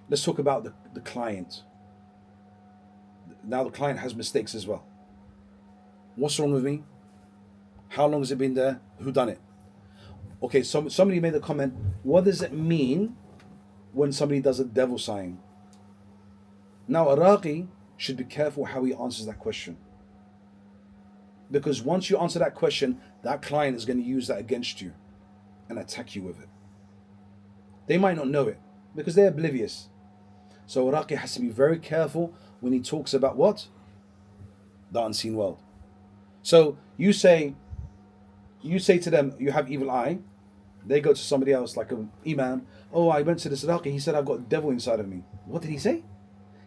Let's talk about the client. Now the client has mistakes as well. What's wrong with me? How long has it been there? Who done it? Okay, somebody made a comment. What does it mean when somebody does a devil sign? Now a raqi should be careful how he answers that question. Because once you answer that question, that client is going to use that against you and attack you with it. They might not know it because they're oblivious. So a raqi has to be very careful when he talks about what? The unseen world. So you say to them, you have evil eye. They go to somebody else, like an imam. Oh, I went to this raqi. He said, I've got a devil inside of me. What did he say?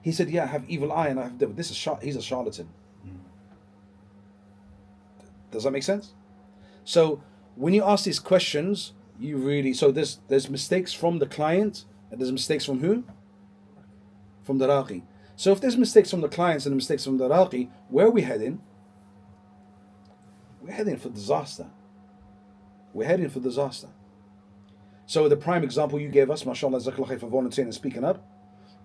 He said, yeah, I have evil eye and I have devil. He's a charlatan. Does that make sense? So when you ask these questions, so there's mistakes from the client and there's mistakes from who? From the raqi. So if there's mistakes from the clients and mistakes from the raqi, where are we heading? We're heading for disaster. We're heading for disaster. So the prime example you gave us, mashallah, jazakallah khair for volunteering and speaking up,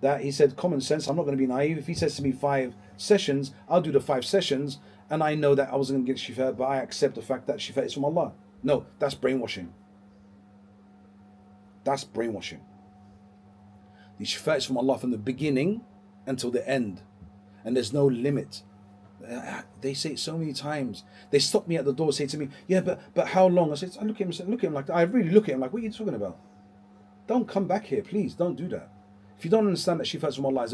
that he said, common sense, I'm not going to be naive. If he says to me 5 sessions, I'll do the 5 sessions, and I know that I wasn't going to get shifa, but I accept the fact that shifa is from Allah. No, that's brainwashing. That's brainwashing. The shifa is from Allah from the beginning until the end, and there's no limit. They say it so many times. They stop me at the door, say to me, yeah, but how long? I said, I look at him like, I really look at him like, what are you talking about? Don't come back here, please. Don't do that. If you don't understand that shifa is from Allah,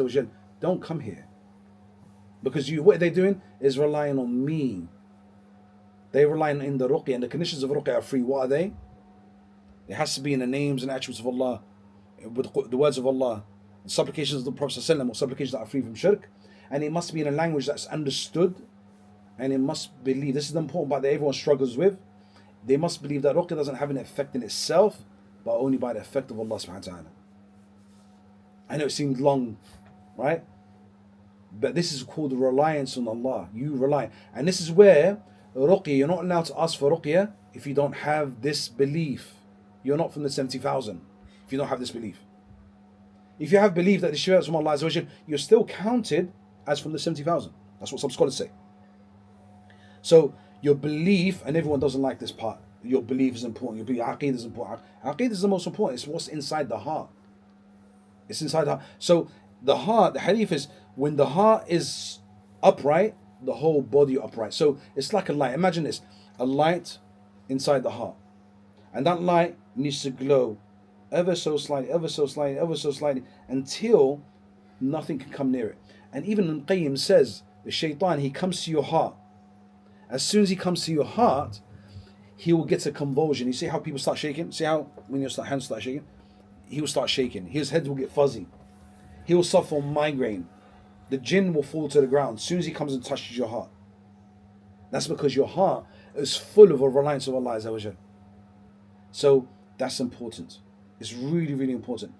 don't come here. Because what they're doing is relying on me. They're relying in the ruqyah, and the conditions of ruqyah are free. What are they? It has to be in the names and attributes of Allah, with the words of Allah, the supplications of the Prophet ﷺ, or supplications that are free from shirk. And it must be in a language that's understood, and it must believe, this is the important part that everyone struggles with, they must believe that ruqyah doesn't have an effect in itself, but only by the effect of Allah subhanahu wa ta'ala. I know it seems long, right? But this is called reliance on Allah. You rely. And this is where ruqyah, you're not allowed to ask for ruqyah if you don't have this belief. You're not from the 70,000 if you don't have this belief. If you have belief that the shifa is from Allah, you're still counted as from the 70,000. That's what some scholars say. So your belief, and everyone doesn't like this part, your belief is important, your aqeedah is important. Aqeedah is the most important. It's what's inside the heart. It's inside the heart. So the heart, the hadith is, when the heart is upright, the whole body upright. So it's like a light. Imagine this, a light inside the heart. And that light needs to glow ever so slightly, ever so slightly, ever so slightly, until nothing can come near it. And even Al-Qayyim says, the shaitan, he comes to your heart. As soon as he comes to your heart, he will get a convulsion. You see how people start shaking? See how when your hands start shaking? He will start shaking. His head will get fuzzy. He will suffer from migraine. The jinn will fall to the ground as soon as he comes and touches your heart. That's because your heart is full of a reliance of Allah Azza wa Jal. So that's important. It's really, really important.